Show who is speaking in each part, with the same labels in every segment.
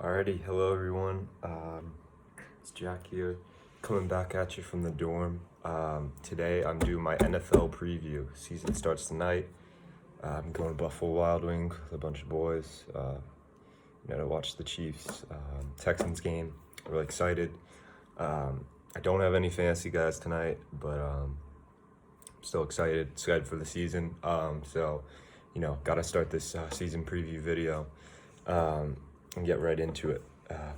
Speaker 1: Alrighty, hello everyone. It's Jack here, coming back at you from the dorm. Today I'm doing my NFL preview. Season starts tonight. I'm going to Buffalo Wild Wings with a bunch of boys. To watch the Chiefs Texans game. Really excited. I don't have any fantasy guys tonight, but I'm still excited for the season. Got to start this season preview video. And get right into it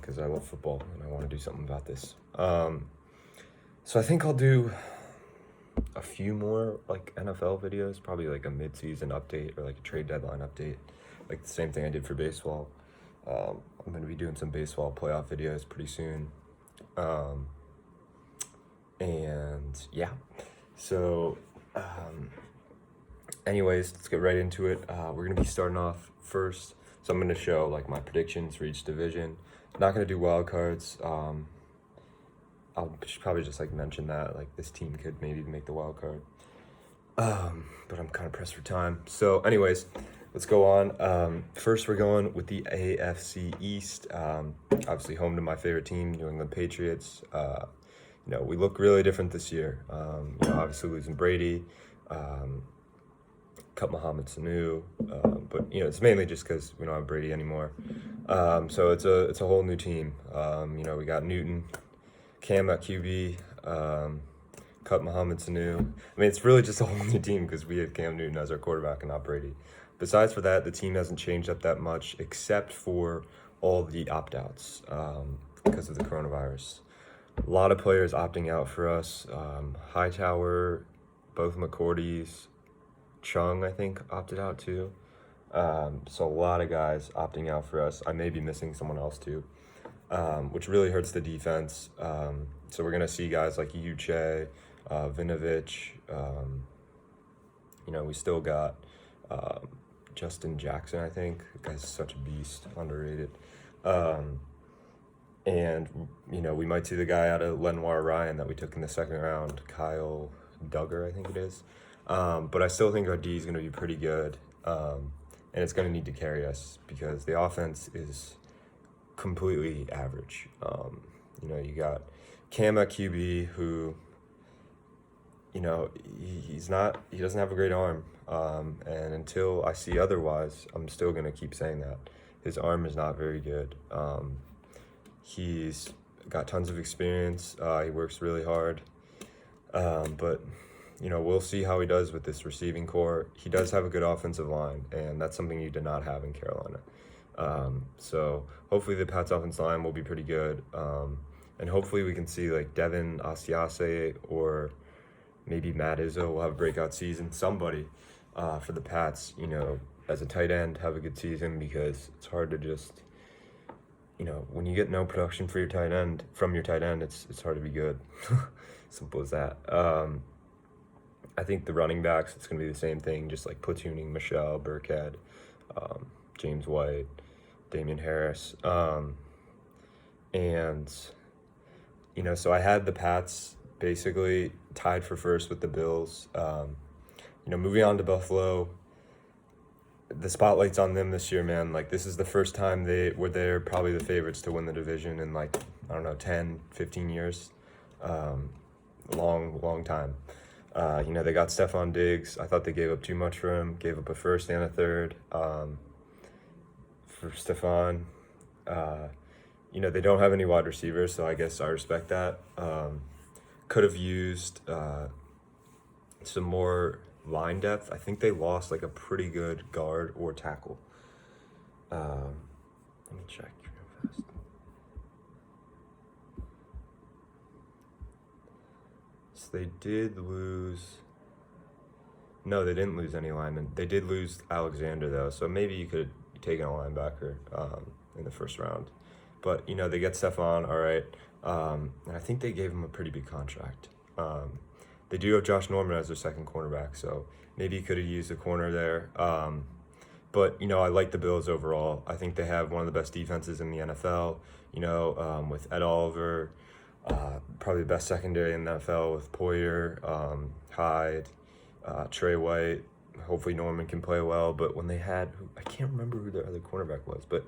Speaker 1: because I love football and I want to do something about this. So I think I'll do a few more like NFL videos, probably like a mid-season update or like a trade deadline update, like the same thing I did for baseball. I'm going to be doing some baseball playoff videos pretty soon. Anyways, let's get right into it. We're going to be starting off first. So I'm going to show like my predictions for each division. Not going to do wild cards. I'll probably just like mention that like this team could maybe make the wild card. But I'm kind of pressed for time. So anyways, let's go on. First we're going with the AFC East. Obviously home to my favorite team, New England Patriots. We look really different this year. Obviously losing Brady. Cut Mohamed Sanu, but it's mainly just because we don't have Brady anymore. So it's a whole new team. We got Newton, Cam at QB, cut Mohamed Sanu. I mean, it's really just a whole new team because we have Cam Newton as our quarterback and not Brady. Besides for that, the team hasn't changed up that much except for all the opt-outs because of the coronavirus. A lot of players opting out for us. Hightower, both McCourties, Chung, I think, opted out too. So a lot of guys opting out for us. I may be missing someone else too, which really hurts the defense. So we're going to see guys like Uche, Vinovich. We still got Justin Jackson, I think. The guy's such a beast, underrated. We might see the guy out of Lenoir Ryan that we took in the second round, Kyle Duggar, I think it is. But I still think our D is going to be pretty good, and it's going to need to carry us because the offense is completely average. You got Cam at QB who, he doesn't have a great arm, and until I see otherwise, I'm still going to keep saying that. His arm is not very good. He's got tons of experience. He works really hard, but we'll see how he does with this receiving core. He does have a good offensive line, and that's something you did not have in Carolina. So hopefully the Pats' offensive line will be pretty good. And hopefully we can see like Devin Asiase or maybe Matt Izzo will have a breakout season. Somebody for the Pats, as a tight end, have a good season because it's hard to just, when you get no production for your tight end, it's hard to be good. Simple as that. I think the running backs, it's going to be the same thing, just like platooning Michelle, Burkhead, James White, Damian Harris. So I had the Pats basically tied for first with the Bills. Moving on to Buffalo, the spotlight's on them this year, man. Like, this is the first time they're probably the favorites to win the division in 10, 15 years. Long time. They got Stephon Diggs. I thought they gave up too much for him. Gave up a first and a third for Stephon. They don't have any wide receivers, so I guess I respect that. Could have used some more line depth. I think they lost like a pretty good guard or tackle. Let me check real fast. So they did lose. No, they didn't lose any linemen. They did lose Alexander though, so maybe you could have taken a linebacker in the first round. But they get Stephon, all right, and I think they gave him a pretty big contract. They do have Josh Norman as their second cornerback, so maybe you could have used a corner there. But I like the Bills overall. I think they have one of the best defenses in the NFL. With Ed Oliver. Probably the best secondary in the NFL with Poyer, Hyde, Trey White. Hopefully Norman can play well. But when they had, I can't remember who their other cornerback was, but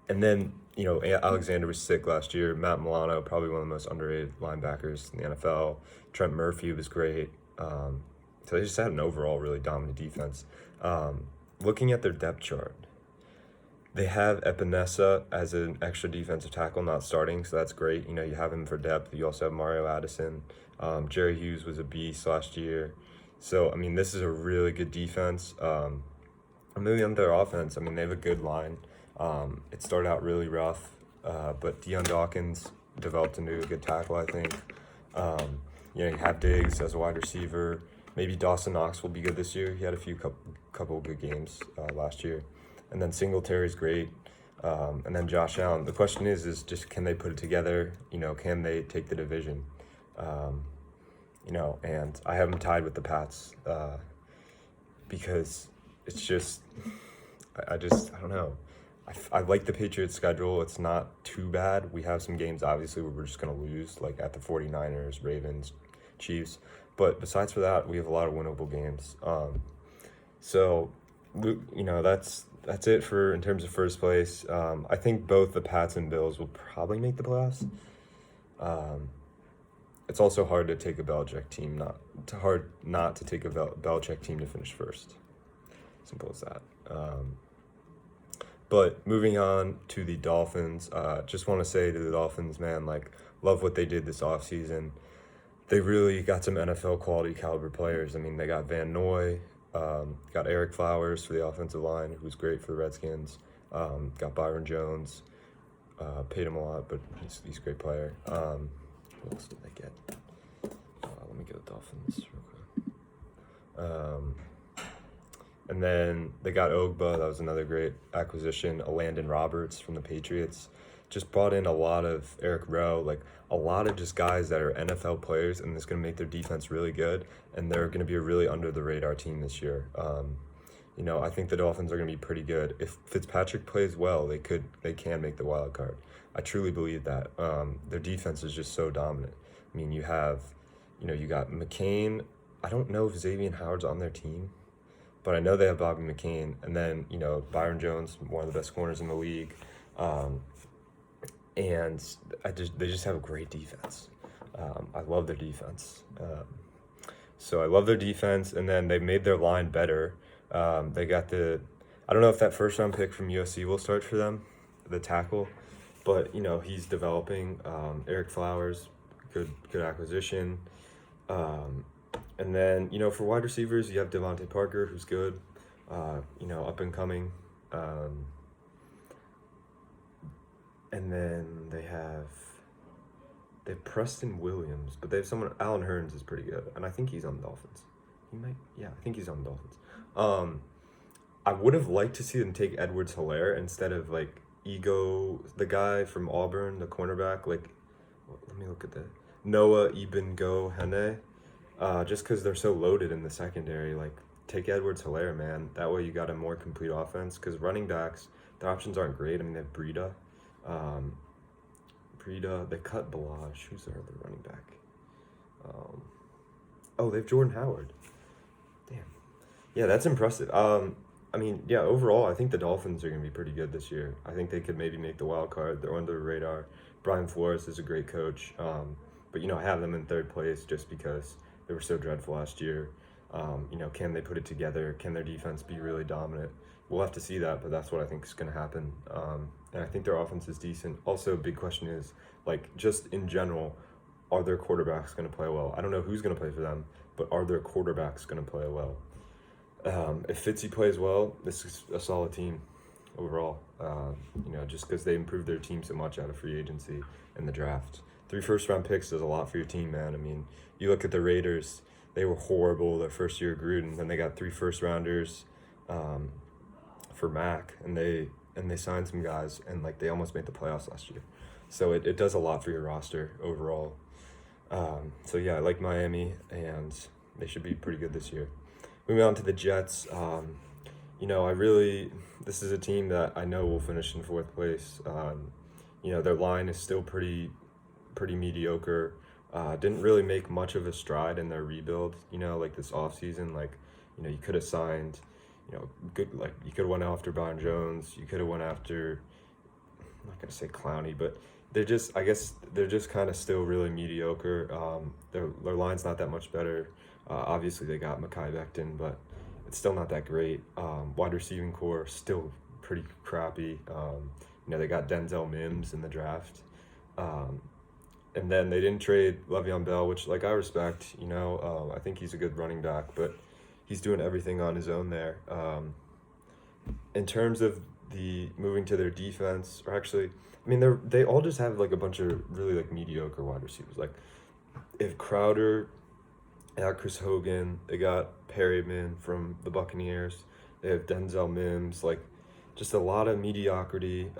Speaker 1: And then, Alexander was sick last year. Matt Milano, probably one of the most underrated linebackers in the NFL. Trent Murphy was great. So they just had an overall really dominant defense. Looking at their depth chart, they have Epinesa as an extra defensive tackle, not starting, so that's great. You have him for depth. You also have Mario Addison. Jerry Hughes was a beast last year. So, this is a really good defense. Moving on to their offense, they have a good line. It started out really rough, but Deion Dawkins developed into a good tackle, I think. You have Diggs as a wide receiver. Maybe Dawson Knox will be good this year. He had a couple good games last year. And then Singletary's great. And then Josh Allen. The question is just can they put it together? Can they take the division? And I have them tied with the Pats because it's just, I don't know. I like the Patriots' schedule. It's not too bad. We have some games, obviously, where we're just going to lose, like at the 49ers, Ravens, Chiefs. But besides for that, we have a lot of winnable games. So, that's it for in terms of first place. I think both the Pats and Bills will probably make the playoffs. It's also hard to take a Belichick team, not to take a Belichick team to finish first. Simple as that. But moving on to the Dolphins, just want to say to the Dolphins, man, love what they did this offseason. They really got some NFL quality caliber players. They got Van Noy, got Eric Flowers for the offensive line, who's great for the Redskins. Got Byron Jones, paid him a lot, but he's a great player. What else did they get? Let me get the Dolphins real quick. And then they got Ogba. That was another great acquisition. Landon Roberts from the Patriots. Just brought in a lot of Eric Rowe, a lot of just guys that are NFL players, and it's going to make their defense really good, and they're going to be a really under-the-radar team this year. I think the Dolphins are going to be pretty good. If Fitzpatrick plays well, they can make the wild card. I truly believe that. Their defense is just so dominant. You got McCain. I don't know if Xavier Howard's on their team, but I know they have Bobby McCain, and then, Byron Jones, one of the best corners in the league. And they just have a great defense. I love their defense. So I love their defense, and then they made their line better. They got I don't know if that first round pick from USC will start for them, the tackle, but he's developing. Eric Flowers, good acquisition. And then for wide receivers, you have Devontae Parker, who's good, up and coming. And then they have Preston Williams, but they have Alan Hearns is pretty good, and I think he's on the Dolphins. I think he's on the Dolphins. I would have liked to see them take Edwards-Helaire instead of Ego, the guy from Auburn, the cornerback. Let me look at that. Noah Ibn-Go-Hene. Just because they're so loaded in the secondary, take Edwards-Helaire, man. That way you got a more complete offense. Because running backs, their options aren't great. They have Breida. They cut Balaj. Who's their other running back? They have Jordan Howard. Damn. Yeah, that's impressive. Overall, I think the Dolphins are going to be pretty good this year. I think they could maybe make the wild card. They're under the radar. Brian Flores is a great coach. But I have them in third place just because they were so dreadful last year. Can they put it together? Can their defense be really dominant? We'll have to see that, but that's what I think is going to happen. And I think their offense is decent. Also, big question is, just in general, are their quarterbacks going to play well? I don't know who's going to play for them, but are their quarterbacks going to play well? If Fitzy plays well, this is a solid team overall. Just because they improved their team so much out of free agency and the draft. 3 first-round picks does a lot for your team, man. You look at the Raiders, they were horrible their first year of Gruden. Then they got 3 first-rounders for Mac, and they signed some guys, and they almost made the playoffs last year. So it does a lot for your roster overall. So yeah, I like Miami, and they should be pretty good this year. Moving on to the Jets, this is a team that I know will finish in 4th place. Their line is still pretty mediocre. Didn't really make much of a stride in their rebuild, this offseason. You could have signed, good, you could have went after Byron Jones. You could have went after, gonna say clowny, but I guess they're just kind of still really mediocre. Their line's not that much better. Obviously they got Mekhi Becton, but it's still not that great. Wide receiving core still pretty crappy. They got Denzel Mims in the draft. And then they didn't trade Le'Veon Bell, which I respect. I think he's a good running back, but he's doing everything on his own there. In terms of the moving to their defense, or actually, they all just have a bunch of really mediocre wide receivers. If Crowder, they got Chris Hogan, they got Perryman from the Buccaneers, they have Denzel Mims, just a lot of mediocrity.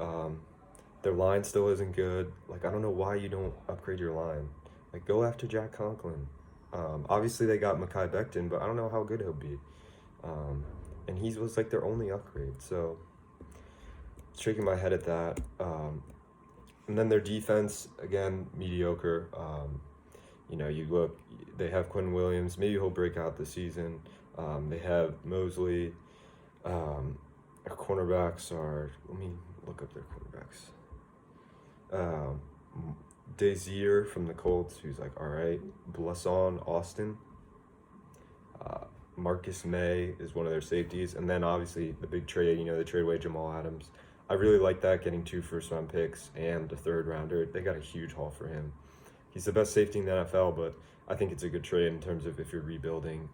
Speaker 1: Their line still isn't good. I don't know why you don't upgrade your line. Go after Jack Conklin. Obviously they got Mekhi Becton, but I don't know how good he'll be. And he was their only upgrade, so shaking my head at that. And then their defense, again, mediocre. You look, they have Quinn Williams. Maybe he'll break out this season. They have Mosley. Our cornerbacks are, let me look up their cornerbacks. Dazier from the Colts, who's all right. Blesson Austin. Marcus May is one of their safeties. And then obviously the big trade, they trade away Jamal Adams. I really like that, getting 2 first-round picks and a third-rounder. They got a huge haul for him. He's the best safety in the NFL, but I think it's a good trade in terms of if you're rebuilding.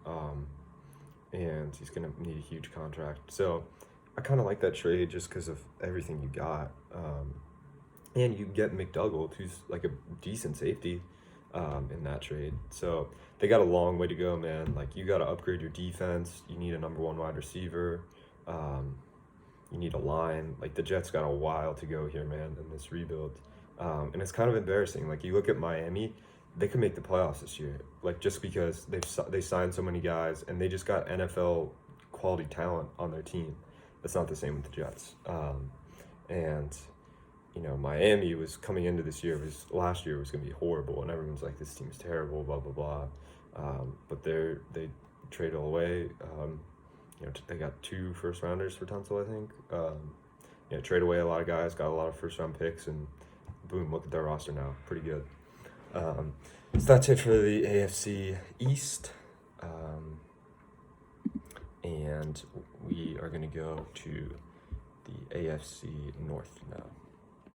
Speaker 1: And he's going to need a huge contract. So I kind of like that trade just because of everything you got. And you get McDougald, who's a decent safety in that trade. So they got a long way to go, man. You got to upgrade your defense. You need a number 1 wide receiver. You need a line. The Jets got a while to go here, man, in this rebuild. And it's kind of embarrassing. You look at Miami, they could make the playoffs this year. Just because they signed so many guys, and they just got NFL quality talent on their team. That's not the same with the Jets. And Miami was coming into this year, last year was going to be horrible, and everyone's this team is terrible, blah, blah, blah. But they traded away. They got 2 first-rounders for Tunsil, I think. Trade away a lot of guys, got a lot of first-round picks, and boom, look at their roster now. Pretty good. So that's it for the AFC East. And we are going to go to the AFC North now.